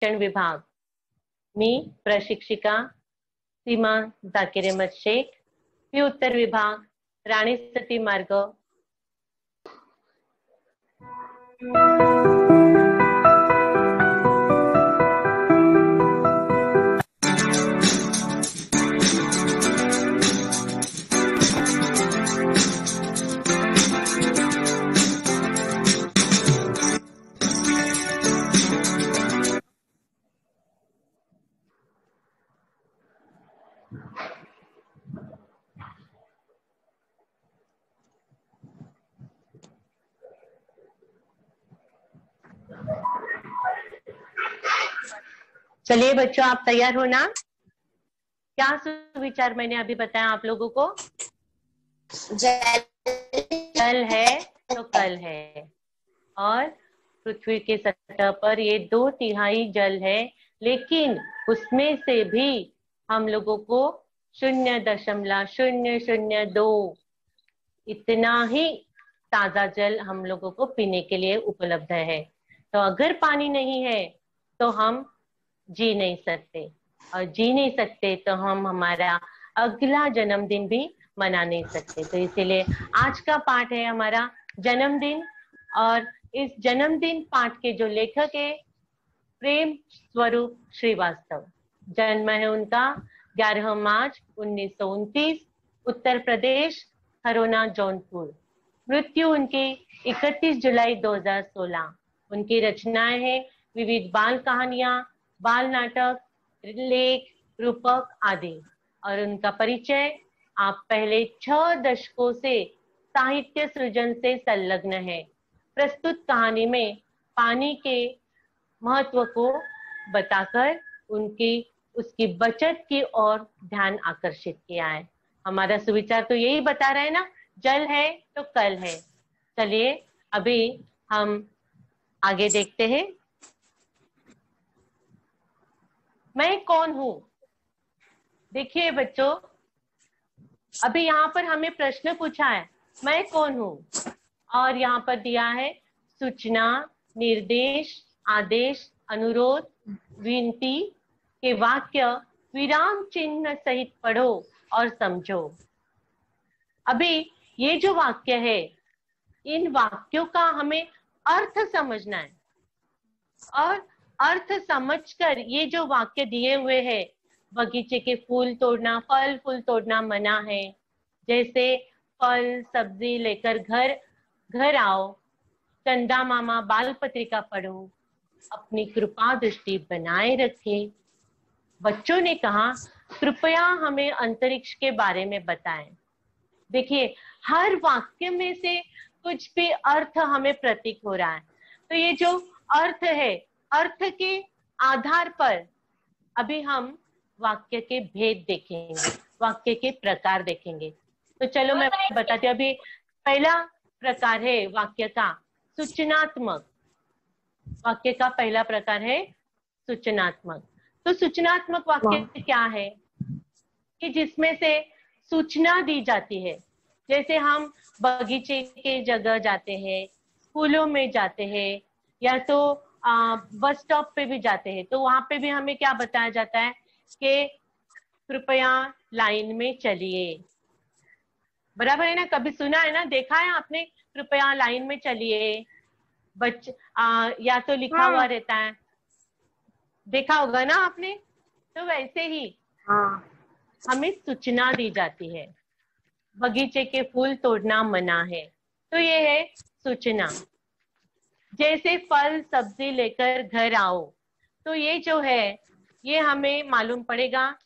शिक्षण विभाग। मी प्रशिक्षिका सीमा जाकीर अहमद शेख, पी उत्तर विभाग, राणी सती मार्ग। चलिए बच्चों, आप तैयार हो ना? क्या सुविचार मैंने अभी बताया आप लोगों को? जल है तो कल है, और पृथ्वी के सतह पर ये 2/3 जल है, लेकिन उसमें से भी हम लोगों को 0.002 इतना ही ताजा जल हम लोगों को पीने के लिए उपलब्ध है। तो अगर पानी नहीं है तो हम जी नहीं सकते, और जी नहीं सकते तो हम हमारा अगला जन्मदिन भी मना नहीं सकते। तो इसीलिए आज का पाठ है हमारा जन्मदिन, और इस जन्मदिन पाठ के जो लेखक है प्रेम स्वरूप श्रीवास्तव। जन्म है उनका 11 मार्च 1929, उत्तर प्रदेश, हरोना, जौनपुर। मृत्यु उनकी 31 जुलाई 2016। उनकी रचनाएं हैं विविध बाल कहानियां, बाल नाटक, लेख, रूपक आदि। और उनका परिचय, आप पहले 6 दशकों से साहित्य सृजन से संलग्न है। प्रस्तुत कहानी में पानी के महत्व को बताकर उसकी बचत की ओर ध्यान आकर्षित किया है। हमारा सुविचार तो यही बता रहे हैं ना, जल है तो कल है। चलिए अभी हम आगे देखते हैं। मैं कौन हूं? देखिए बच्चों, अभी यहाँ पर हमें प्रश्न पूछा है, मैं कौन हूं, और यहाँ पर दिया है सूचना, निर्देश, आदेश, अनुरोध, विनती के वाक्य विराम चिन्ह सहित पढ़ो और समझो। अभी ये जो वाक्य है, इन वाक्यों का हमें अर्थ समझना है, और अर्थ समझकर ये जो वाक्य दिए हुए हैं, बगीचे के फूल तोड़ना, फल फूल तोड़ना मना है, जैसे फल सब्जी लेकर घर आओ, चंदा मामा बाल पत्रिका पढ़ो, अपनी कृपा दृष्टि बनाए रखे। बच्चों ने कहा कृपया हमें अंतरिक्ष के बारे में बताएं। देखिए, हर वाक्य में से कुछ भी अर्थ हमें प्रतीक हो रहा है। तो ये जो अर्थ है, अर्थ के आधार पर अभी हम वाक्य के भेद देखेंगे, वाक्य के प्रकार देखेंगे। तो चलो मैं बताती हूँ। अभी पहला प्रकार है वाक्य का सूचनात्मक। वाक्य का पहला प्रकार है सूचनात्मक। तो सूचनात्मक वाक्य क्या है? कि जिसमें से सूचना दी जाती है। जैसे हम बगीचे के जगह जाते हैं, स्कूलों में जाते हैं, या तो बस स्टॉप पे भी जाते हैं, तो वहां पे भी हमें क्या बताया जाता है कि कृपया लाइन में चलिए। बराबर है ना? कभी सुना है ना, देखा है आपने, कृपया लाइन में चलिए। या तो लिखा हुआ रहता है, देखा होगा ना आपने। तो वैसे ही हमें सूचना दी जाती है, बगीचे के फूल तोड़ना मना है, तो ये है सूचना। जैसे फल सब्जी लेकर घर आओ, तो ये जो है, ये हमें मालूम पड़ेगा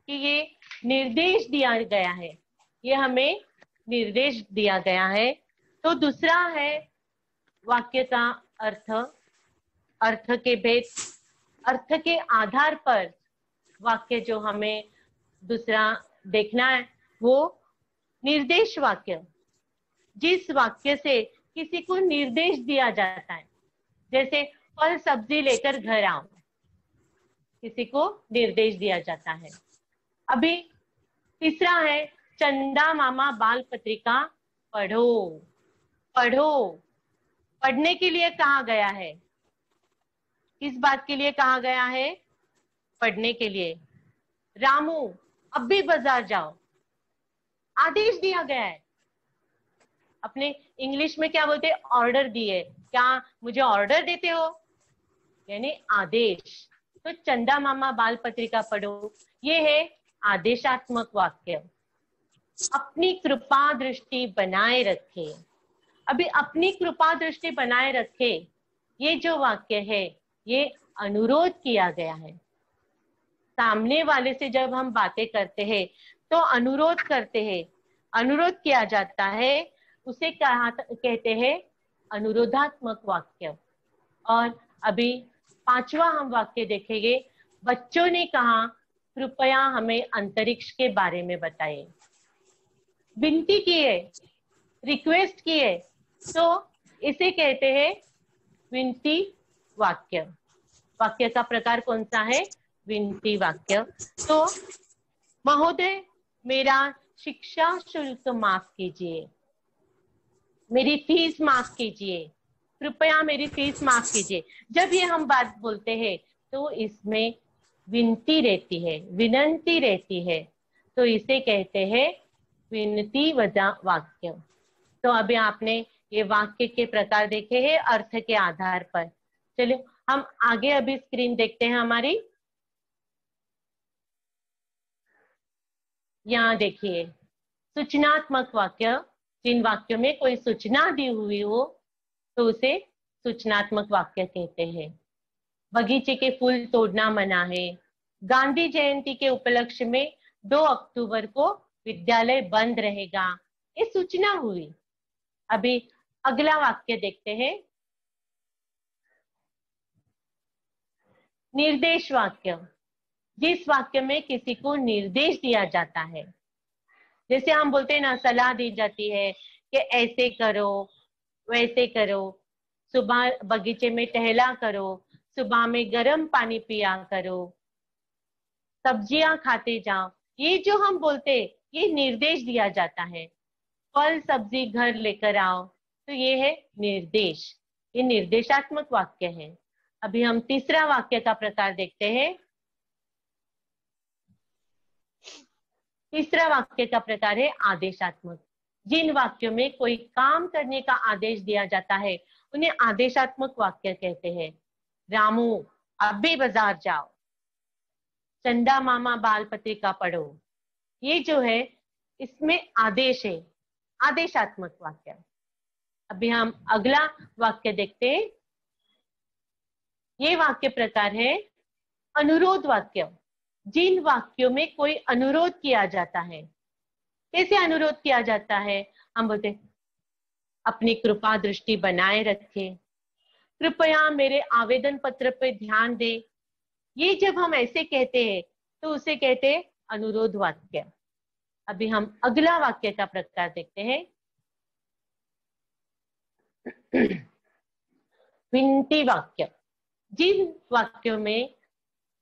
कि ये निर्देश दिया गया है, ये हमें निर्देश दिया गया है। तो दूसरा है वाक्य का अर्थ, अर्थ के भेद। अर्थ के आधार पर वाक्य जो हमें दूसरा देखना है, वो निर्देश वाक्य। जिस वाक्य से किसी को निर्देश दिया जाता है, जैसे फल सब्जी लेकर घर आओ, किसी को निर्देश दिया जाता है। अभी तीसरा है चंदा मामा बाल पत्रिका पढ़ो। पढ़ो, पढ़ने के लिए कहा गया है। किस बात के लिए कहा गया है? पढ़ने के लिए। रामू अब भी बाजार जाओ, आदेश दिया गया है। अपने इंग्लिश में क्या बोलते हैं? ऑर्डर दिए। क्या मुझे ऑर्डर देते हो? यानी आदेश। तो चंदा मामा बाल पत्रिका पढ़ो, ये है आदेशात्मक वाक्य। अपनी कृपा दृष्टि बनाए रखे। अभी अपनी कृपा दृष्टि बनाए रखे, ये जो वाक्य है ये अनुरोध किया गया है। सामने वाले से जब हम बातें करते हैं तो अनुरोध करते हैं, अनुरोध किया जाता है, उसे कहते हैं अनुरोधात्मक वाक्य। और अभी पांचवा हम वाक्य देखेंगे। बच्चों ने कहा कृपया हमें अंतरिक्ष के बारे में बताइए। विनती की है, रिक्वेस्ट की है, तो इसे कहते हैं विनती वाक्य। वाक्य का प्रकार कौन सा है? विनती वाक्य। तो महोदय मेरा शिक्षा शुल्क माफ कीजिए, मेरी फीस माफ कीजिए, कृपया मेरी फीस माफ कीजिए। जब ये हम बात बोलते हैं तो इसमें विनती रहती है, विनंती रहती है, तो इसे कहते हैं विनती वाक्य। तो अभी आपने ये वाक्य के प्रकार देखे हैं अर्थ के आधार पर। चलिए हम आगे अभी स्क्रीन देखते हैं हमारी। यहाँ देखिए सूचनात्मक वाक्य, जिन वाक्यों में कोई सूचना दी हुई हो तो उसे सूचनात्मक वाक्य कहते हैं। बगीचे के फूल तोड़ना मना है। गांधी जयंती के उपलक्ष्य में 2 अक्टूबर को विद्यालय बंद रहेगा, ये सूचना हुई। अभी अगला वाक्य देखते हैं, निर्देश वाक्य। जिस वाक्य में किसी को निर्देश दिया जाता है, जैसे हम बोलते हैं ना, सलाह दी जाती है कि ऐसे करो वैसे करो, सुबह बगीचे में टहला करो, सुबह में गर्म पानी पिया करो, सब्जियां खाते जाओ, ये जो हम बोलते ये निर्देश दिया जाता है। फल सब्जी घर लेकर आओ, तो ये है निर्देश, ये निर्देशात्मक वाक्य है। अभी हम तीसरा वाक्य का प्रकार देखते हैं। तीसरा वाक्य का प्रकार है आदेशात्मक। जिन वाक्यों में कोई काम करने का आदेश दिया जाता है उन्हें आदेशात्मक वाक्य कहते हैं। रामू अब भी बाजार जाओ, चंदा मामा बाल पत्रिका पढ़ो, ये जो है इसमें आदेश है, आदेशात्मक वाक्य। अभी हम अगला वाक्य देखते हैं। ये वाक्य प्रकार है अनुरोध वाक्य। जिन वाक्यों में कोई अनुरोध किया जाता है, कैसे अनुरोध किया जाता है? हम बोलते अपनी कृपा दृष्टि बनाए रखे, कृपया मेरे आवेदन पत्र पे ध्यान दे। ये जब हम ऐसे कहते हैं तो उसे कहते हैं अनुरोध वाक्य। अभी हम अगला वाक्य का प्रकार देखते हैं, विनती वाक्य। जिन वाक्यों में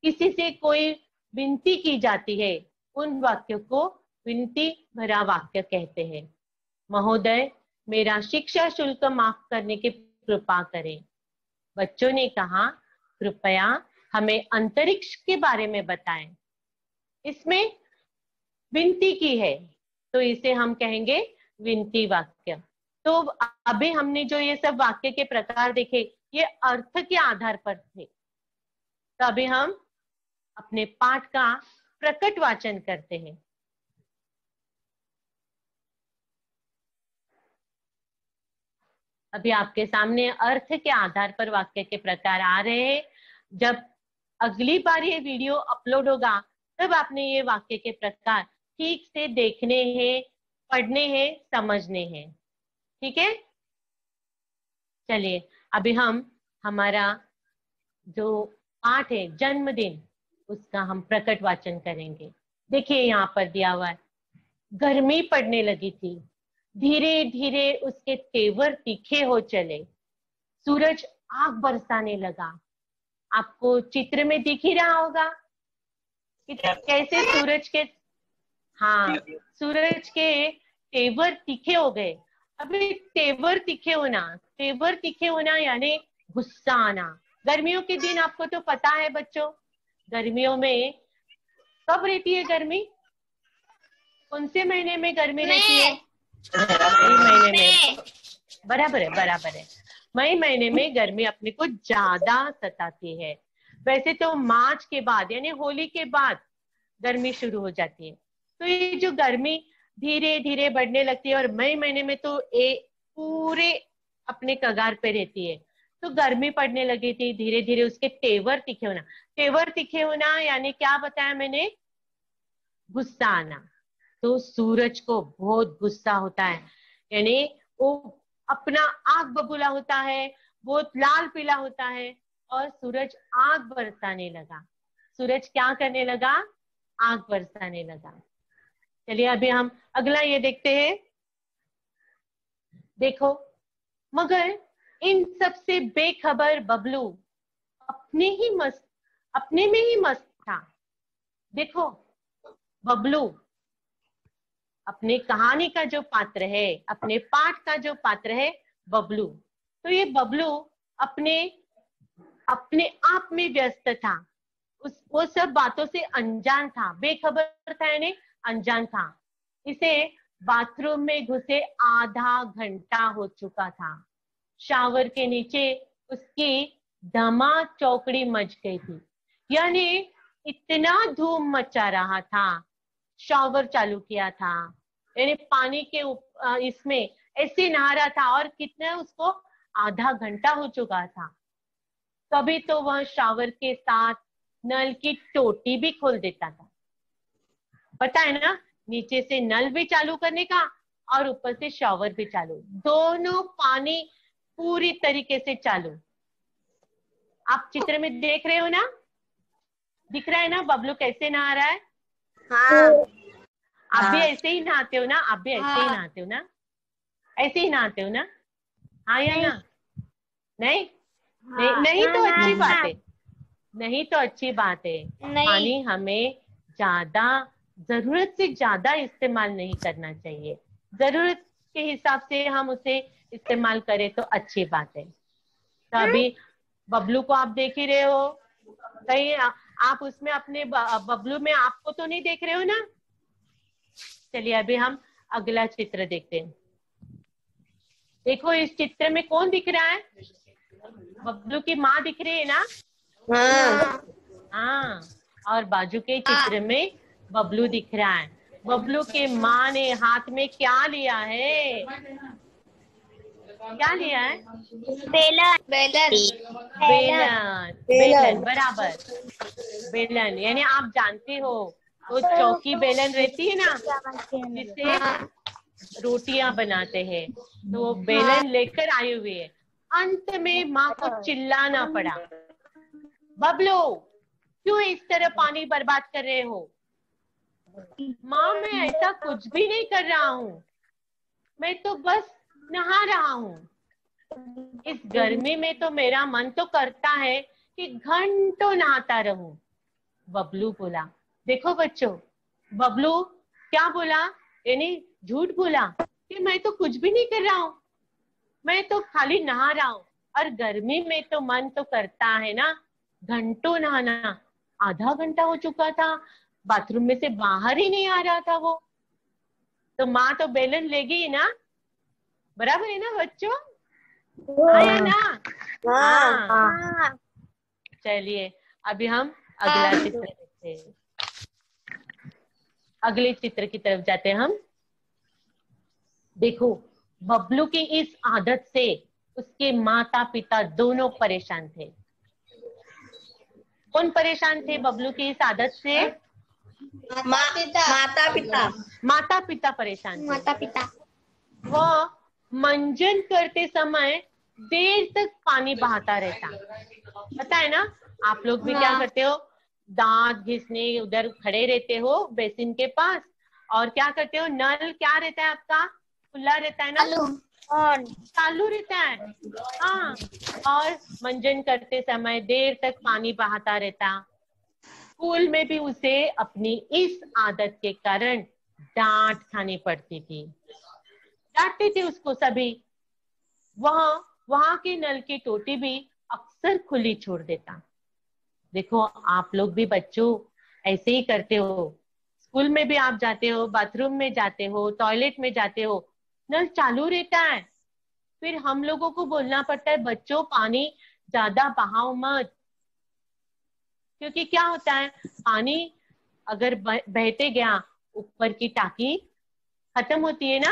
किसी से कोई विनती की जाती है उन वाक्यों को विनती भरा वाक्य कहते हैं। महोदय मेरा शिक्षा शुल्क माफ करने की कृपा करें। बच्चों ने कहा कृपया हमें अंतरिक्ष के बारे में बताएं। इसमें विनती की है तो इसे हम कहेंगे विनती वाक्य। तो अभी हमने जो ये सब वाक्य के प्रकार देखे ये अर्थ के आधार पर थे। तो अभी हम अपने पाठ का प्रकट वाचन करते हैं। अभी आपके सामने अर्थ के आधार पर वाक्य के प्रकार आ रहे हैं। जब अगली बार ये वीडियो अपलोड होगा तब आपने ये वाक्य के प्रकार ठीक से देखने हैं, पढ़ने हैं, समझने हैं। ठीक है, चलिए अभी हम हमारा जो पाठ है जन्मदिन, उसका हम प्रकट वाचन करेंगे। देखिए यहाँ पर दिया हुआ है, गर्मी पड़ने लगी थी, धीरे धीरे उसके तेवर तीखे हो चले, सूरज आग बरसाने लगा। आपको चित्र में दिख ही रहा होगा कि कैसे सूरज के, हाँ, सूरज के तेवर तीखे हो गए। अभी तेवर तीखे होना यानी गुस्सा आना, गर्मियों के दिन आपको तो पता है बच्चों, गर्मियों में कब रहती है गर्मी? कौन से महीने में गर्मी रहती है? मई महीने में। बराबर है, बराबर है। मई महीने में गर्मी अपने को ज्यादा सताती है। वैसे तो मार्च के बाद यानी होली के बाद गर्मी शुरू हो जाती है। तो ये जो गर्मी धीरे धीरे बढ़ने लगती है और मई महीने में तो पूरे अपने कगार पे रहती है। तो गर्मी पड़ने लगी थी धीरे धीरे, उसके तेवर तीखे होना। तेवर तीखे होना यानी क्या बताया मैंने? गुस्सा आना। तो सूरज को बहुत गुस्सा होता है, यानी वो अपना आग बबूला होता है, बहुत लाल पीला होता है और सूरज आग बरसाने लगा। सूरज क्या करने लगा? आग बरसाने लगा। चलिए अभी हम अगला ये देखते हैं। देखो, मगर इन सबसे बेखबर बबलू अपने में ही मस्त था। देखो, बबलू अपने कहानी का जो पात्र है, अपने पाठ का जो पात्र है बबलू, तो ये बबलू अपने अपने आप में व्यस्त था। वो सब बातों से अनजान था, बेखबर था यानी अनजान था। इसे बाथरूम में घुसे आधा घंटा हो चुका था। शावर के नीचे उसकी धमा चौकड़ी मच गई थी, यानी इतना धूम मचा रहा था। शावर चालू किया था, यानी पानी के इसमें ऐसे नहा रहा था और कितना उसको आधा घंटा हो चुका था। कभी तो वह शावर के साथ नल की टोटी भी खोल देता था। पता है ना, नीचे से नल भी चालू करने का और ऊपर से शावर भी चालू, दोनों पानी पूरी तरीके से चालू। आप चित्र में देख रहे हो ना, दिख रहा है ना बबलू कैसे नहा रहा है? हाँ। आप भी ऐसे ही नहाते हो ना? आप भी ऐसे ही नहाते हो ना? ऐसे ही नहाते हो ना? हाँ या ना? नहीं नहीं, नहीं तो अच्छी बात है, नहीं तो अच्छी बात है। पानी हमें ज्यादा, जरूरत से ज्यादा इस्तेमाल नहीं करना चाहिए। जरूरत के हिसाब से हम उसे इस्तेमाल करें तो अच्छी बात है। तो अभी बबलू को आप देख ही रहे हो, कहीं आप उसमें अपने बबलू में आपको तो नहीं देख रहे हो ना? चलिए अभी हम अगला चित्र देखते हैं। देखो, इस चित्र में कौन दिख रहा है? बबलू की माँ दिख रही है ना? हाँ, और बाजू के चित्र में बबलू दिख रहा है। बबलू के माँ ने हाथ में क्या लिया है? क्या लिया है? बेलन। बेलन, बेलन, बराबर। बेलन यानी आप जानते हो वो चौकी बेलन रहती है ना, जिससे रोटियां बनाते हैं। तो वो बेलन लेकर आई हुई है। अंत में माँ को चिल्लाना पड़ा, बबलू क्यों इस तरह पानी बर्बाद कर रहे हो? माँ, मैं ऐसा कुछ भी नहीं कर रहा हूँ, मैं तो बस नहा रहा हूँ। इस गर्मी में तो मेरा मन तो करता है कि घंटों नहाता रहूं। बबलू बोला। देखो बच्चों, बबलू क्या बोला? यानी झूठ बोला कि मैं तो कुछ भी नहीं कर रहा हूँ, मैं तो खाली नहा रहा हूँ। और गर्मी में तो मन तो करता है ना घंटों नहाना। आधा घंटा हो चुका था, बाथरूम में से बाहर ही नहीं आ रहा था वो। तो माँ तो बेलन लेगी ना, बराबर है ना बच्चों? हाँ या ना? हाँ। चलिए अभी हम अगला चित्र देखते हैं। अगले चित्र की तरफ जाते हैं हम। देखो, बबलू की इस आदत से उसके माता पिता दोनों परेशान थे। कौन परेशान थे बबलू की इस आदत से? माता पिता। माता पिता परेशान थे। माता पिता। वह मंजन करते समय देर तक पानी बहाता रहता। पता है ना, आप लोग भी क्या करते हो? दांत घिसने उधर खड़े रहते हो बेसिन के पास, और क्या करते हो? नल क्या रहता है आपका? खुला रहता है ना? चालू रहता है। हाँ, और मंजन करते समय देर तक पानी बहाता रहता। स्कूल में भी उसे अपनी इस आदत के कारण डांट खानी पड़ती थी। डांटते थे उसको सभी। वहां के नल की टोटी भी अक्सर खुली छोड़ देता। देखो आप लोग भी बच्चों ऐसे ही करते हो, स्कूल में भी आप जाते हो, बाथरूम में जाते हो, टॉयलेट में जाते हो, नल चालू रहता है, फिर हम लोगों को बोलना पड़ता है बच्चों पानी ज्यादा बहाओ मत, क्योंकि क्या होता है पानी अगर बहते गया ऊपर की टाकी खत्म होती है ना,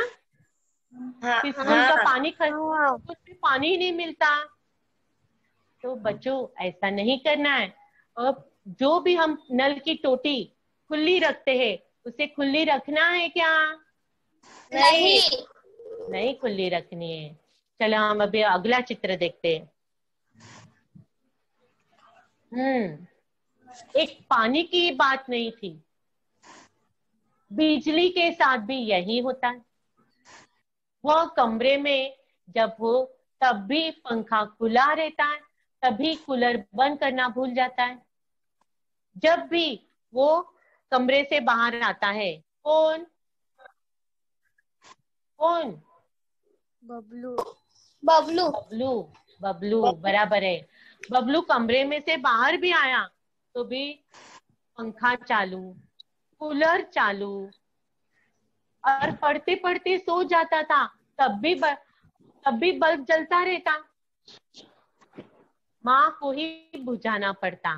हाँ फिर स्कूल का हाँ पानी उसमें पानी ही नहीं मिलता। तो बच्चों ऐसा नहीं करना है। अब जो भी हम नल की टोटी खुली रखते हैं उसे खुली रखना है क्या? नहीं नहीं खुली रखनी है। चलो हम अभी अगला चित्र देखते हैं। एक पानी की बात नहीं थी, बिजली के साथ भी यही होता है। वह कमरे में जब हो तब भी पंखा खुला रहता है, तभी कूलर बंद करना भूल जाता है। जब भी वो कमरे से बाहर आता है, कौन कौन? बबलू बबलू बबलू। बबलू बराबर है। बबलू कमरे में से बाहर भी आया तो भी पंखा चालू, कूलर चालू, और पढ़ते पढ़ते सो जाता था, तब भी बल्ब जलता रहता, माँ को ही बुझाना पड़ता।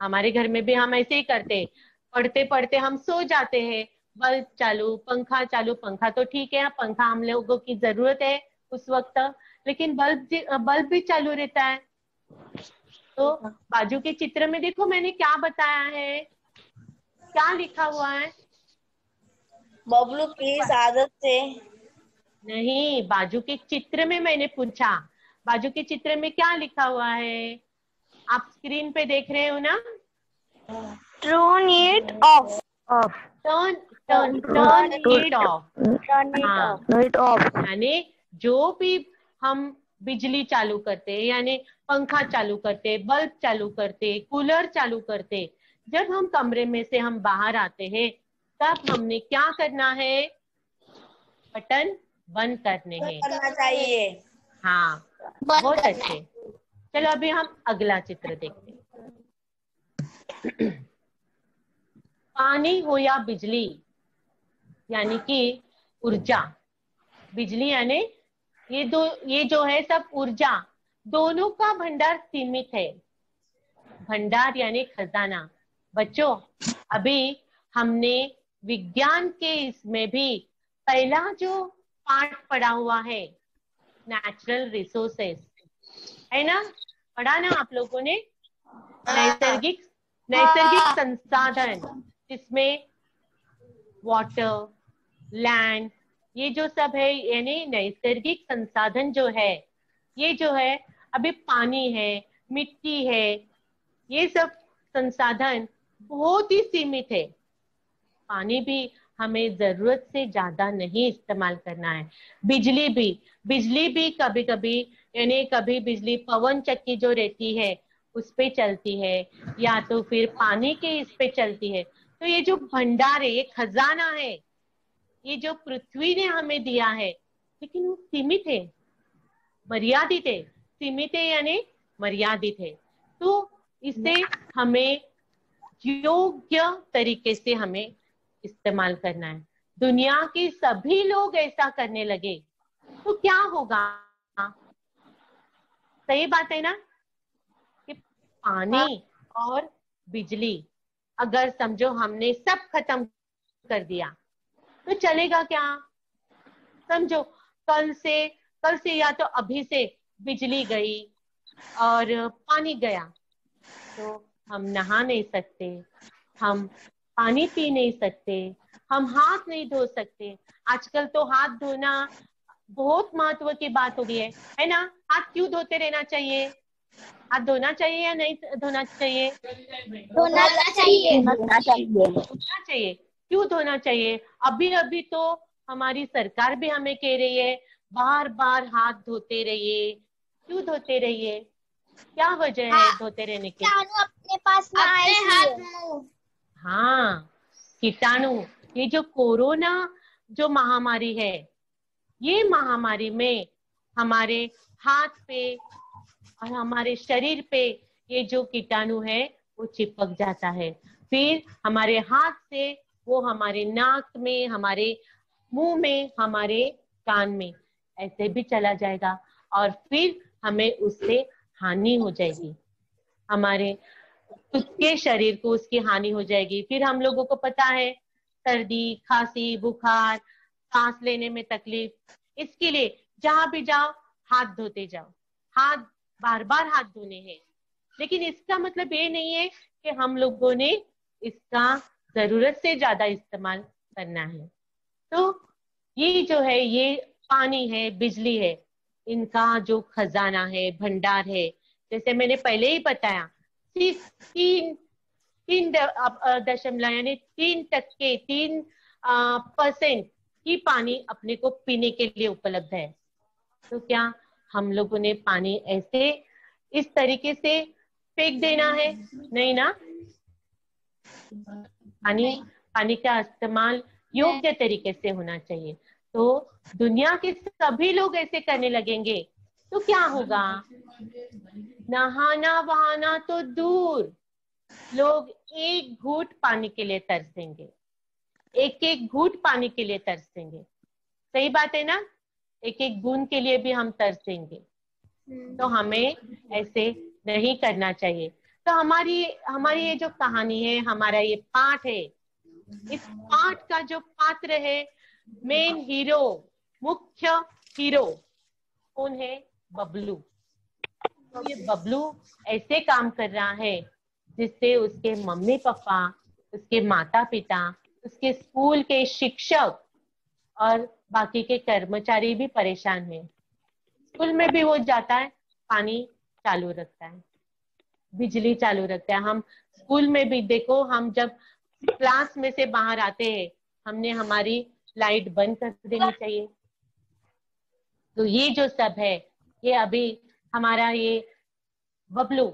हमारे घर में भी हम ऐसे ही करते, पढ़ते पढ़ते हम सो जाते हैं, बल्ब चालू पंखा चालू, पंखा तो ठीक है पंखा हम लोगों की जरूरत है उस वक्त, लेकिन बल्ब भी चालू रहता है। तो बाजू के चित्र में देखो मैंने क्या बताया है, क्या लिखा हुआ है? बबलू की इस आदत से नहीं, बाजू के चित्र में मैंने पूछा, बाजू के चित्र में क्या लिखा हुआ है? आप स्क्रीन पे देख रहे हो ना? Turn it of of turn turn it of. Turn हाँ, इट ऑफ यानी जो भी हम बिजली चालू करते, यानी पंखा चालू करते, बल्ब चालू करते, कूलर चालू करते, जब हम कमरे में से हम बाहर आते हैं तब हमने क्या करना है? बटन बंद करने हैं। करना चाहिए। हाँ, बहुत अच्छे। चलो अभी हम अगला चित्र देखते हैं। पानी हो या बिजली, यानी कि ऊर्जा, बिजली यानी ये जो है सब ऊर्जा, दोनों का भंडार सीमित है। भंडार यानी खजाना। बच्चों अभी हमने विज्ञान के इसमें भी पहला जो पाठ पढ़ा हुआ है नेचुरल रिसोर्सेस, है ना? पढ़ा ना आप लोगों ने? नैसर्गिक संसाधन, इसमें वाटर, लैंड, ये जो सब है यानी नैसर्गिक संसाधन जो है, ये जो है अभी पानी है, मिट्टी है, ये सब संसाधन बहुत ही सीमित है। पानी भी हमें जरूरत से ज्यादा नहीं इस्तेमाल करना है। बिजली भी कभी कभी यानी कभी बिजली पवन चक्की जो रहती है उस पे चलती है, या तो फिर पानी के इस पे चलती है। तो ये जो भंडार है, ये खजाना है, ये जो पृथ्वी ने हमें दिया है, लेकिन वो सीमित है, मर्यादित है। सीमित है यानी मर्यादित है। तो इसे हमें योग्य तरीके से हमें इस्तेमाल करना है। दुनिया के सभी लोग ऐसा करने लगे तो क्या होगा? सही बात है ना कि पानी और बिजली अगर समझो हमने सब खत्म कर दिया तो चलेगा क्या? समझो कल से या तो अभी से बिजली गई और पानी गया तो हम नहा नहीं सकते, हम पानी पी नहीं सकते, हम हाथ नहीं धो सकते। आजकल तो हाथ धोना बहुत महत्व की बात हो गई है ना? हाथ क्यों धोते रहना चाहिए? हाथ धोना चाहिए या नहीं धोना चाहिए? धोना चाहिए। धोना चाहिए। क्यों धोना चाहिए? अभी अभी तो हमारी सरकार भी हमें कह रही है बार बार हाथ धोते रहिए। क्यों धोते रहिए? क्या वजह है धोते रहने की? अपने पास ना आए इसलिए। हाँ, कीटाणु। ये जो कोरोना जो महामारी है, ये महामारी में हमारे हाथ पे और हमारे शरीर पे ये जो कीटाणु है वो चिपक जाता है। फिर हमारे हाथ से वो हमारे नाक में, हमारे मुंह में, हमारे कान में ऐसे भी चला जाएगा और फिर हमें उससे हानि हो जाएगी, हमारे खुद के शरीर को उसकी हानि हो जाएगी। फिर हम लोगों को पता है सर्दी, खांसी, बुखार, सांस लेने में तकलीफ, इसके लिए जहां भी जाओ हाथ धोते जाओ, हाथ बार बार हाथ धोने हैं। लेकिन इसका मतलब ये नहीं है कि हम लोगों ने इसका जरूरत से ज्यादा इस्तेमाल करना है। तो ये जो है, ये पानी है, बिजली है, इनका जो खजाना है, भंडार है, जैसे मैंने पहले ही बताया, सिर्फ 3 यानी 3%, 3% ही पानी अपने को पीने के लिए उपलब्ध है। तो क्या हम लोगों ने पानी ऐसे इस तरीके से फेंक देना है? नहीं ना। पानी का इस्तेमाल योग्य तरीके से होना चाहिए। तो दुनिया के सभी लोग ऐसे करने लगेंगे तो क्या होगा? नहाना वहाना तो दूर, लोग एक घूंट पानी के लिए तरसेंगे, एक एक घूंट पानी के लिए तरसेंगे। सही बात है ना? एक एक बूंद के लिए भी हम तरसेंगे। तो हमें ऐसे नहीं करना चाहिए। तो हमारी हमारी ये जो कहानी है, हमारा ये पाठ है, इस पाठ का जो पात्र है, मेन हीरो, मुख्य हीरो कौन है? बबलू। तो ये बबलू ऐसे काम कर रहा है जिससे उसके मम्मी पापा, उसके माता पिता, उसके स्कूल के शिक्षक और बाकी के कर्मचारी भी परेशान हैं। स्कूल में भी वो जाता है, पानी चालू रखता है, बिजली चालू रखता है। हम स्कूल में भी देखो, हम जब क्लास में से बाहर आते हैं, हमने हमारी लाइट बंद कर देनी चाहिए। तो ये जो सब है, ये अभी हमारा ये बबलू,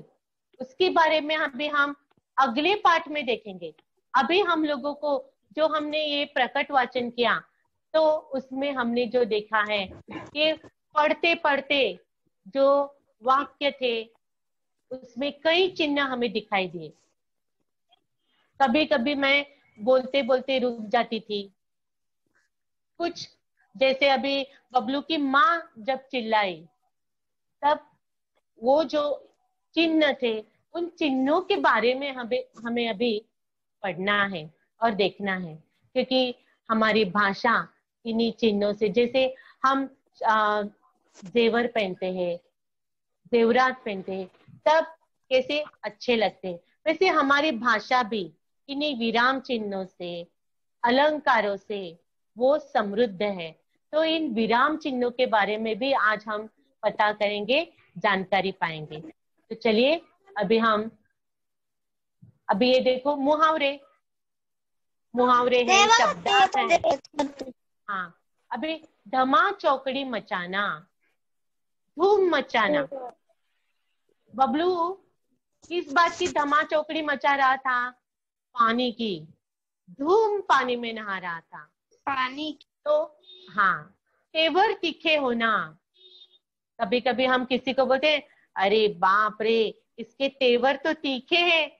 उसके बारे में अभी हम अगले पार्ट में देखेंगे। अभी हम लोगों को जो हमने ये प्रकट वाचन किया, तो उसमें हमने जो देखा है कि पढ़ते पढ़ते जो वाक्य थे उसमें कई चिन्ह हमें दिखाई दिए। कभी कभी मैं बोलते बोलते रुक जाती थी। कुछ जैसे अभी बबलू की माँ जब चिल्लाई, तब वो जो चिन्ह थे, उन चिन्हों के बारे में हमें अभी पढ़ना है और देखना है, क्योंकि हमारी भाषा इन्हीं चिन्हों से, जैसे हम जेवर पहनते हैं, जेवरात पहनते हैं, तब कैसे अच्छे लगते हैं, वैसे हमारी भाषा भी इन्हीं विराम चिन्हों से, अलंकारों से वो समृद्ध है। तो इन विराम चिन्हों के बारे में भी आज हम पता करेंगे, जानकारी पाएंगे। तो चलिए अभी ये देखो, मुहावरे है, शब्दार्थ है। हाँ, अभी धमा चौकड़ी मचाना, धूम मचाना। बबलू किस बात की धमा चौकड़ी मचा रहा था? पानी की, धूम पानी में नहा रहा था। पानी। तो हाँ, तेवर तीखे होना। कभी कभी हम किसी को बोलते हैं, अरे बाप रे, इसके तेवर तो तीखे हैं।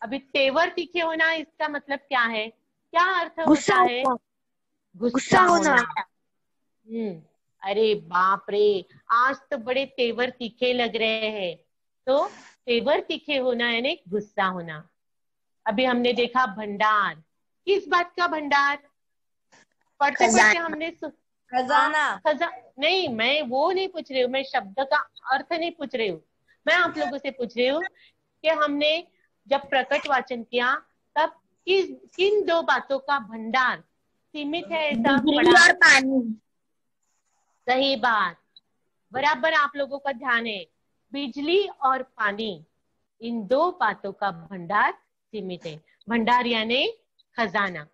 अभी तेवर तीखे होना, इसका मतलब क्या है? क्या अर्थ होता है? गुस्सा होना। अरे बाप रे, आज तो बड़े तेवर तीखे लग रहे हैं। तो तेवर तीखे होना यानी गुस्सा होना। अभी हमने देखा भंडार, किस बात का भंडार? पढ़ते पढ़ते हमने खजाना। नहीं, मैं वो नहीं पूछ रही हूँ, मैं शब्द का अर्थ नहीं पूछ रही हूँ। मैं आप लोगों से पूछ रही हूँ कि हमने जब प्रकट वाचन किया, तब किन 2 बातों का भंडार सीमित है ऐसा पढ़ा? और पानी। सही बात, बराबर आप लोगों का ध्यान है। बिजली और पानी, इन 2 बातों का भंडार सीमित है। भंडार यानी खजाना।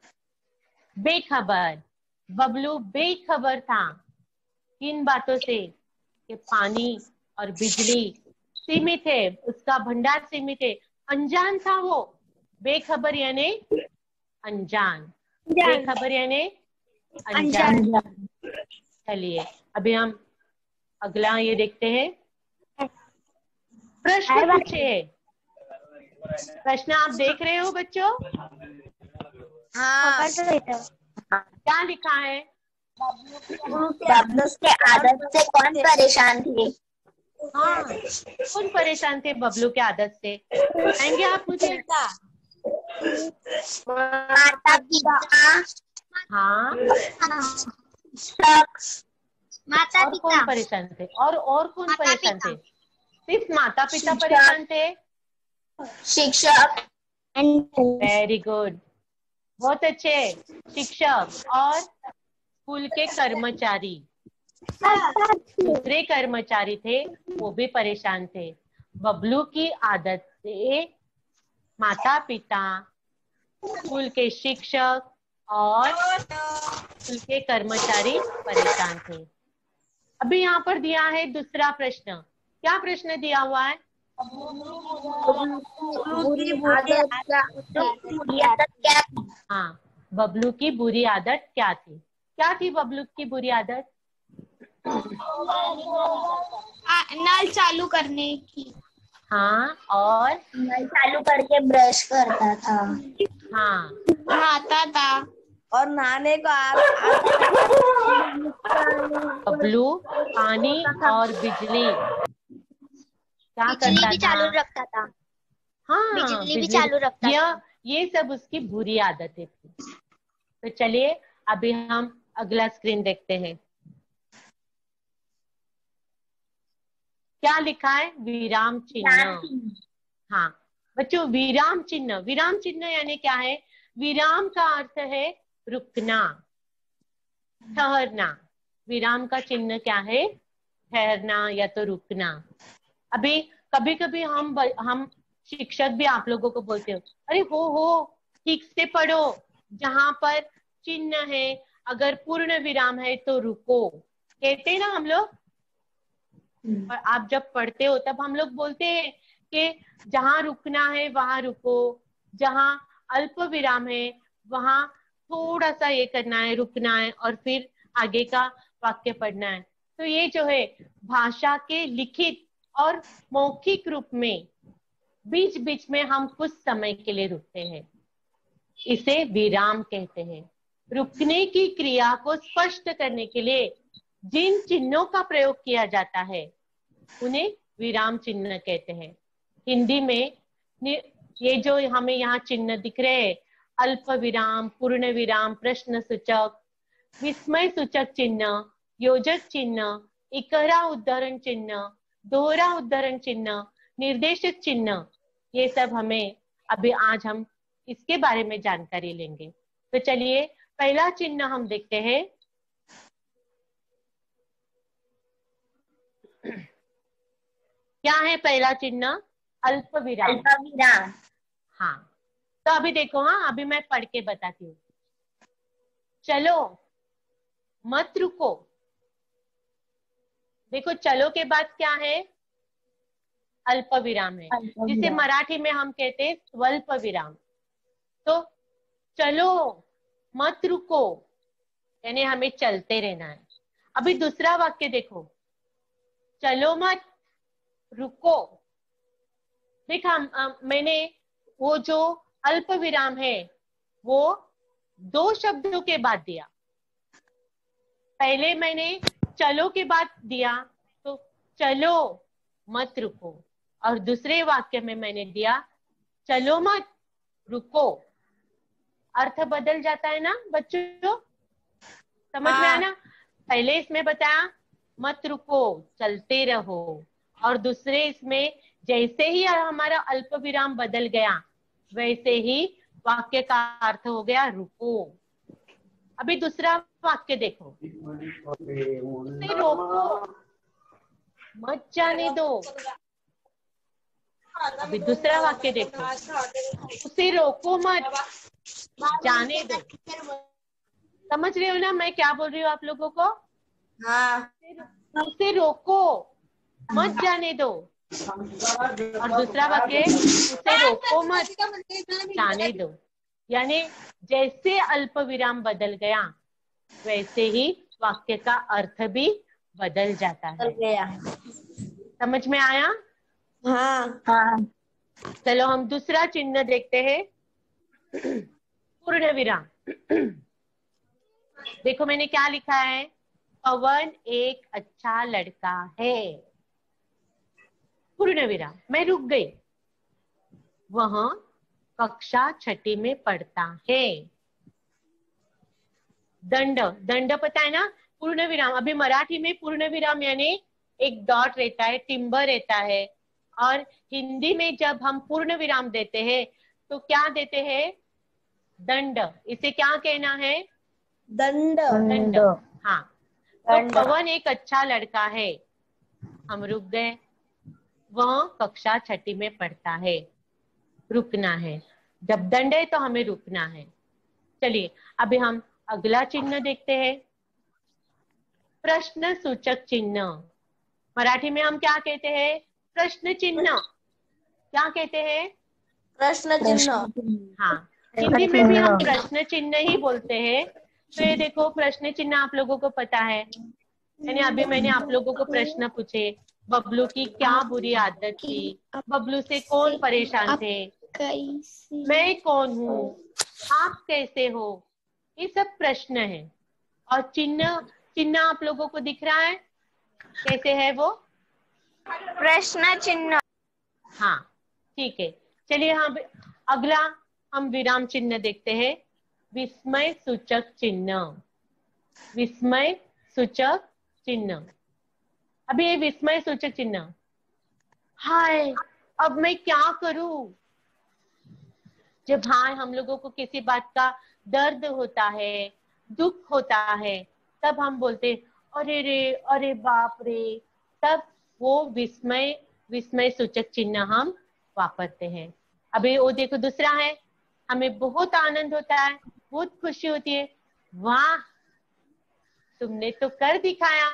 बेखबर, बबलू बेखबर था किन बातों से? कि पानी और बिजली सीमित है, उसका भंडार सीमित है। अनजान था वो। बेखबर यानी अनजान, बेखबर यानी अनजान। चलिए अभी हम अगला ये देखते हैं। प्रश्न पूछिए। प्रश्न आप देख रहे हो बच्चों? हाँ। क्या लिखा है? बबलू के आदत से कौन परेशान थे? हाँ, कौन परेशान थे बबलू के आदत से? बताएंगे आप मुझे? माता पिता। हाँ, माता और कौन परेशान थे? और कौन परेशान थे? सिर्फ माता पिता परेशान थे? शिक्षक। वेरी गुड, बहुत अच्छे। शिक्षक और स्कूल के कर्मचारी, दूसरे कर्मचारी थे, वो भी परेशान थे। बबलू की आदत से माता पिता, स्कूल के शिक्षक और स्कूल के कर्मचारी परेशान थे। अभी यहाँ पर दिया है दूसरा प्रश्न। क्या प्रश्न दिया हुआ है? हाँ, बबलू की बुरी आदत क्या थी? क्या थी बबलू की बुरी आदत? नल चालू करने की। हाँ, और नल चालू करके ब्रश करता था। हाँ, नहाता था और नहाने को बबलू पानी और बिजली क्या करता भी था? चालू रखता था। हाँ, बिजली भी चालू रखता था। ये सब उसकी बुरी आदतें थी। तो चलिए अभी हम अगला स्क्रीन देखते हैं। क्या लिखा है? विराम चिन्ह। हाँ बच्चों, विराम चिन्ह यानी क्या है? विराम का अर्थ है रुकना, ठहरना। विराम का चिन्ह क्या है? ठहरना या तो रुकना। अभी कभी कभी हम शिक्षक भी आप लोगों को बोलते हो, अरे हो ठीक से पढ़ो, जहां पर चिन्ह है, अगर पूर्ण विराम है तो रुको, कहते हैं ना हम लोग। और आप जब पढ़ते हो तब हम लोग बोलते हैं कि जहां रुकना है वहां रुको, जहां अल्प विराम है वहां थोड़ा सा ये करना है, रुकना है और फिर आगे का वाक्य पढ़ना है। तो ये जो है भाषा के लिखित और मौखिक रूप में बीच बीच में हम कुछ समय के लिए रुकते हैं, इसे विराम कहते हैं। रुकने की क्रिया को स्पष्ट करने के लिए जिन चिन्हों का प्रयोग किया जाता है उन्हें विराम चिन्ह कहते हैं। हिंदी में ये जो हमें यहाँ चिन्ह दिख रहे हैं, अल्प विराम, पूर्ण विराम, प्रश्न सूचक, विस्मय सूचक चिन्ह, योजक चिन्ह, इकरा उद्धरण चिन्ह, दोहरा उद्धरण चिन्ह, निर्देशक चिन्ह, ये सब हमें अभी आज हम इसके बारे में जानकारी लेंगे। तो चलिए पहला चिन्ह हम देखते हैं। क्या है पहला चिन्ह? अल्प विराम। अल्प विराम। हाँ, तो अभी देखो, हाँ अभी मैं पढ़ के बताती हूँ। चलो मत रुको। देखो चलो के बाद क्या है? अल्प विराम है, जिसे मराठी में हम कहते हैं स्वल्प विराम। तो चलो मत रुको यानी हमें चलते रहना है। अभी दूसरा वाक्य देखो, चलो मत रुको। देखा मैंने वो जो अल्प विराम है वो दो शब्दों के बाद दिया। पहले मैंने चलो के बाद दिया तो चलो मत रुको, और दूसरे वाक्य में मैंने दिया चलो मत रुको। अर्थ बदल जाता है ना बच्चों, समझ में आया ना? पहले इसमें बताया मत रुको, चलते रहो, और दूसरे इसमें जैसे ही हमारा अल्प विराम बदल गया वैसे ही वाक्य का अर्थ हो गया रुको। अभी दूसरा वाक्य देखो, उसे रोको मत जाने दो। अभी दूसरा वाक्य देखो, उसे रोको मत जाने दो। समझ रहे हो ना मैं क्या बोल रही हूँ आप लोगों को? हाँ। उसे रोको मत जाने दो। और दूसरा वाक्य, उसे रोको मत जाने दो, यानी जैसे अल्प विराम बदल गया वैसे ही वाक्य का अर्थ भी बदल जाता है। समझ में आया? हाँ। हाँ। चलो हम दूसरा चिन्ह देखते हैं, पूर्ण विराम। देखो मैंने क्या लिखा है, पवन एक अच्छा लड़का है, पूर्ण विराम, मैं रुक गई। वह कक्षा छठी में पढ़ता है। दंड, दंड पता है ना, पूर्ण विराम। अभी मराठी में पूर्ण विराम यानी एक डॉट रहता है, टिम्बर रहता है, और हिंदी में जब हम पूर्ण विराम देते हैं तो क्या देते हैं, दंड। इसे क्या कहना है, दंड। दंड। हाँ, तो पवन एक अच्छा लड़का है, हम रुक गए। वह कक्षा छठी में पढ़ता है, रुकना है। जब दंड है तो हमें रुकना है। चलिए अभी हम अगला चिन्ह देखते हैं, प्रश्न सूचक चिन्ह। मराठी में हम क्या कहते हैं, प्रश्न चिन्ह। क्या कहते हैं, प्रश्न चिन्ह। हाँ, हिंदी में भी हम प्रश्न चिन्ह ही बोलते हैं। तो ये देखो प्रश्न चिन्ह आप लोगों को पता है, यानी अभी मैंने आप लोगों को प्रश्न पूछे, बबलू की क्या बुरी आदत थी, बबलू से कौन परेशान थे, मैं कौन हूँ, आप कैसे हो, ये सब प्रश्न है। और चिन्ह, चिन्ह आप लोगों को दिख रहा है कैसे है वो, प्रश्न चिन्ह। हाँ ठीक है। चलिए हम अगला हम विराम चिन्ह देखते हैं, विस्मय सूचक चिन्ह। विस्मय सूचक चिन्ह, अभी ये विस्मय सूचक चिन्ह, हाय अब मैं क्या करूं। जब हाँ हम लोगों को किसी बात का दर्द होता है, दुख होता है, तब हम बोलते अरे रे, अरे बाप रे, तब वो विस्मय, विस्मय सूचक चिन्ह हम वापरते हैं। अभी वो देखो दूसरा है, हमें बहुत आनंद होता है, बहुत खुशी होती है, वाह तुमने तो कर दिखाया।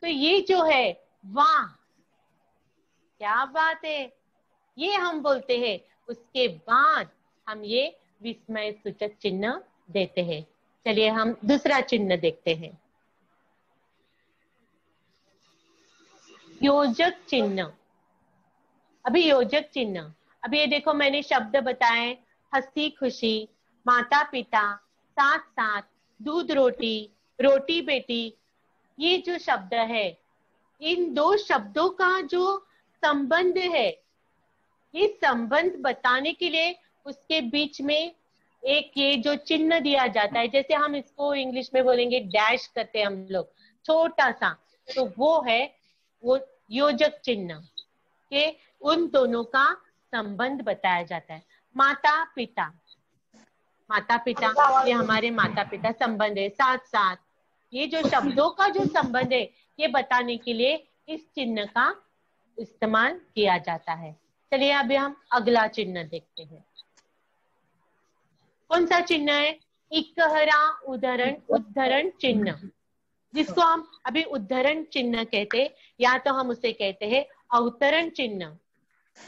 तो ये जो है वाह क्या बात है, ये हम बोलते हैं। उसके बाद हम ये विस्मय सूचक चिन्ह देते हैं। चलिए हम दूसरा चिन्ह देखते हैं, योजक चिन्ह। अभी योजक चिन्ह, अभी ये देखो मैंने शब्द बताए, हंसी खुशी, माता पिता, साथ साथ, दूध रोटी, रोटी बेटी। ये जो शब्द है, इन दो शब्दों का जो संबंध है, ये संबंध बताने के लिए उसके बीच में एक ये जो चिन्ह दिया जाता है, जैसे हम इसको इंग्लिश में बोलेंगे डैश करते हैं हम लोग, छोटा सा, तो वो है वो योजक चिन्ह के उन दोनों का संबंध बताया जाता है। माता पिता, माता पिता ये हमारे माता पिता संबंध है, साथ साथ, ये जो शब्दों का जो संबंध है ये बताने के लिए इस चिन्ह का इस्तेमाल किया जाता है। चलिए अभी हम अगला चिन्ह देखते हैं, कौन सा चिन्ह है, इकहरा उद्धरण उद्धरण चिन्ह, जिसको हम अभी उद्धरण चिन्ह कहते, या तो हम उसे कहते हैं अवतरण चिन्ह।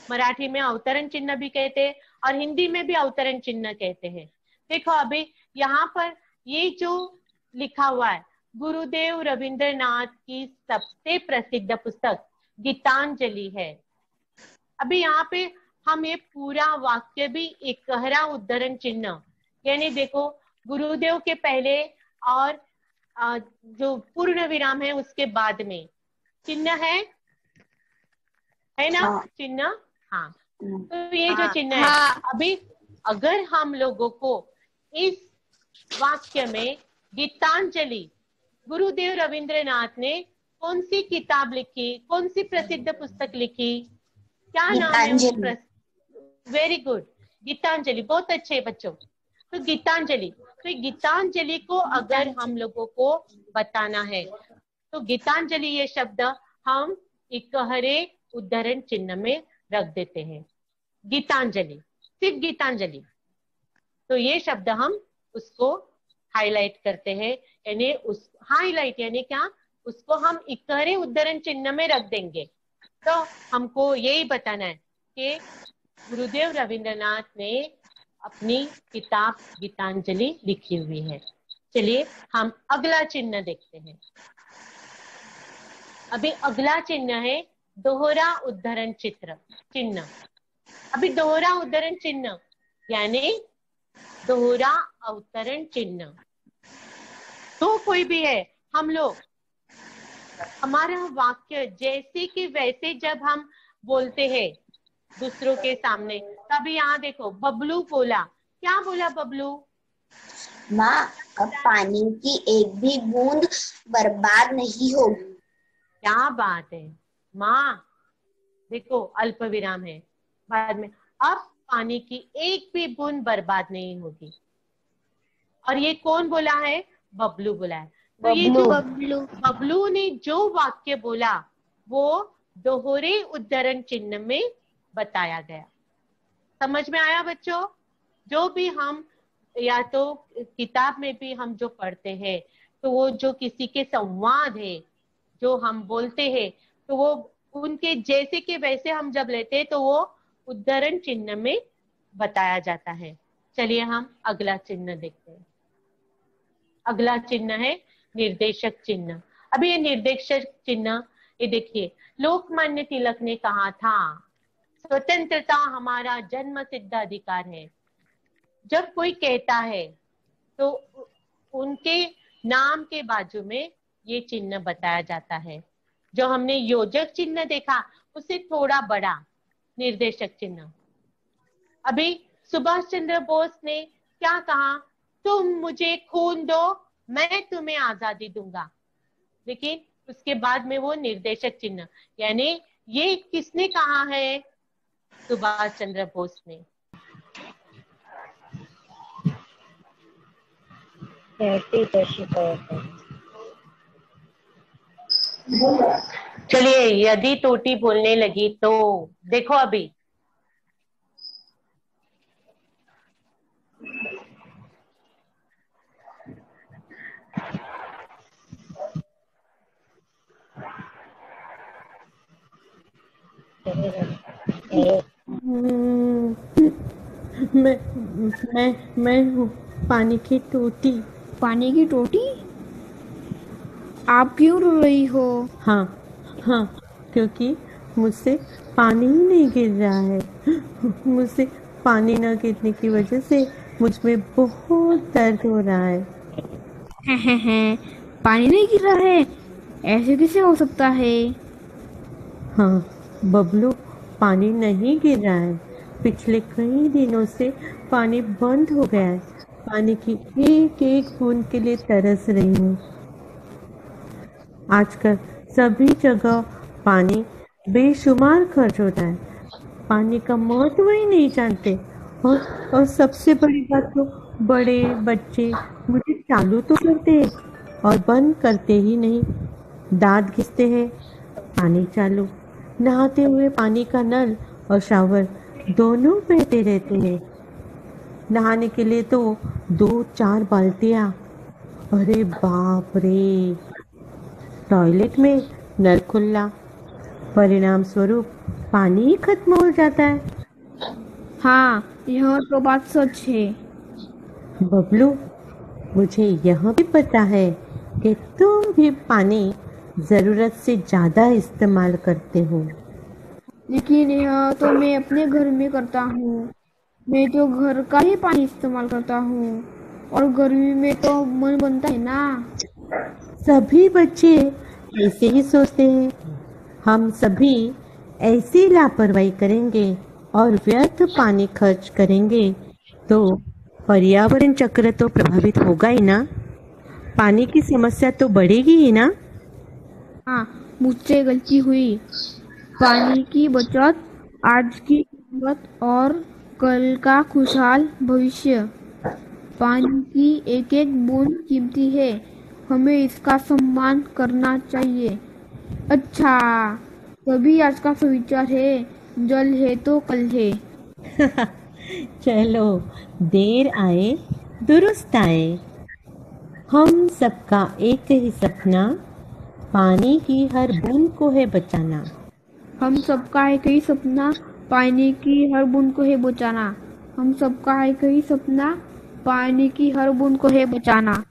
मराठी में अवतरण चिन्ह भी कहते हैं और हिंदी में भी अवतरण चिन्ह कहते हैं। देखो अभी यहाँ पर ये जो लिखा हुआ है, गुरुदेव रविंद्रनाथ की सबसे प्रसिद्ध पुस्तक गीतांजलि है। अभी यहाँ पे हम ये पूरा वाक्य भी एक गहरा उद्धरण चिन्ह, यानी देखो गुरुदेव के पहले और जो पूर्ण विराम है उसके बाद में चिन्ह है ना, हाँ। चिन्ह, हाँ। तो ये जो चिन्ह है, अभी अगर हम लोगों को इस वाक्य में गीतांजलि, गुरुदेव रविंद्रनाथ ने कौन सी किताब लिखी, कौन सी प्रसिद्ध पुस्तक लिखी, क्या नाम है उस, वेरी गुड, गीतांजलि, बहुत अच्छे बच्चों। तो गीतांजलि, तो गीतांजलि को अगर हम लोगों को बताना है तो गीतांजलि ये शब्द हम इकहरे उद्धरण चिन्ह में रख देते हैं, गीतांजलि, सिर्फ गीतांजलि। तो ये शब्द हम उसको हाईलाइट करते हैं, यानी उस हाईलाइट यानी क्या, उसको हम इकहरे उद्धरण चिन्ह में रख देंगे। तो हमको यही बताना है कि गुरुदेव रविंद्रनाथ ने अपनी किताब गीतांजलि लिखी हुई है। चलिए हम अगला चिन्ह देखते हैं, अभी अगला चिन्ह है दोहरा उद्धरण चिन्ह। अभी दोहरा उद्धरण चिन्ह यानी दोहरा अवतरण चिन्ह तो कोई भी है, हम लोग हमारा वाक्य जैसे कि वैसे जब हम बोलते हैं दूसरों के सामने, तभी यहाँ देखो बबलू बोला, क्या बोला बबलू? माँ, अब पानी की एक भी बूंद बर्बाद नहीं होगी। क्या बात है माँ, देखो अल्प विराम है बाद में, अब पानी की एक भी बूंद बर्बाद नहीं होगी। और ये कौन बोला है? बबलू बोला है। तो ये जो बबलू ने जो वाक्य बोला वो दोहरे उद्धरण चिन्ह में बताया गया। समझ में आया बच्चों? जो भी हम या तो किताब में भी हम जो पढ़ते हैं तो वो जो किसी के संवाद है जो हम बोलते हैं तो वो उनके जैसे के वैसे हम जब लेते हैं तो वो उद्धरण चिन्ह में बताया जाता है। चलिए हम अगला चिन्ह देखते हैं। अगला चिन्ह है निर्देशक चिन्ह। अभी ये निर्देशक चिन्ह, ये देखिए, लोकमान्य तिलक ने कहा था स्वतंत्रता हमारा जन्म सिद्ध अधिकार है। जब कोई कहता है तो उनके नाम के बाजू में ये चिन्ह बताया जाता है। जो हमने योजक चिन्ह देखा उससे थोड़ा बड़ा निर्देशक चिन्ह। अभी सुभाष चंद्र बोस ने क्या कहा? तुम मुझे खून दो, मैं तुम्हें आजादी दूंगा। लेकिन उसके बाद में वो निर्देशक चिन्ह, यानी ये किसने कहा है? सुभाष चंद्र बोस ने। चलिए, यदि टोटी बोलने लगी तो देखो अभी मैं हूँ पानी की टोटी। पानी की टोटी? आप क्यों रो रही हो? हाँ, क्योंकि मुझसे पानी ही नहीं गिर रहा है। मुझसे पानी न गिरने की वजह से मुझ में बहुत दर्द हो रहा है। पानी नहीं गिर रहा है? ऐसे कैसे हो सकता है? हाँ बबलू, पानी नहीं गिर रहा है। पिछले कई दिनों से पानी बंद हो गया है। पानी की एक एक बूंद के लिए तरस रही हूँ। आजकल सभी जगह पानी बेशुमार खर्च होता है। पानी का महत्व ही नहीं जानते। और सबसे बड़ी बात तो बड़े बच्चे मुझे चालू तो करते हैं और बंद करते ही नहीं। दांत घिसते हैं, पानी चालू। नहाते हुए पानी का नल और शावर दोनों बहते रहते हैं। नहाने के लिए तो 2-4 बाल्टियां। अरे बाप रे! टॉयलेट में नल खुला, परिणाम स्वरूप पानी ही खत्म हो जाता है। हाँ, यह तो बात सच है। बबलू, मुझे यह भी पता है कि तुम भी पानी जरूरत से ज्यादा इस्तेमाल करते हो। लेकिन यह तो मैं अपने घर में करता हूँ। मैं तो घर का ही पानी इस्तेमाल करता हूँ और गर्मी में तो मन बनता है ना। सभी बच्चे ऐसे ही सोचते हैं। हम सभी ऐसी लापरवाही करेंगे और व्यर्थ पानी खर्च करेंगे तो पर्यावरण चक्र तो प्रभावित होगा ही ना। पानी की समस्या तो बढ़ेगी ही ना। हाँ, मुझसे गलती हुई। पानी की बचत आज की कीमत और कल का खुशहाल भविष्य। पानी की एक एक बूंद कीमती है, हमें इसका सम्मान करना चाहिए। अच्छा, तभी आज का सुविचार है, जल है तो कल है। चलो, देर आए दुरुस्त आए। हम सबका एक ही सपना, पानी की हर बूंद को है बचाना। हम सबका एक ही सपना, पानी की हर बूंद को है बचाना। हम सबका एक ही सपना, पानी की हर बूंद को है बचाना।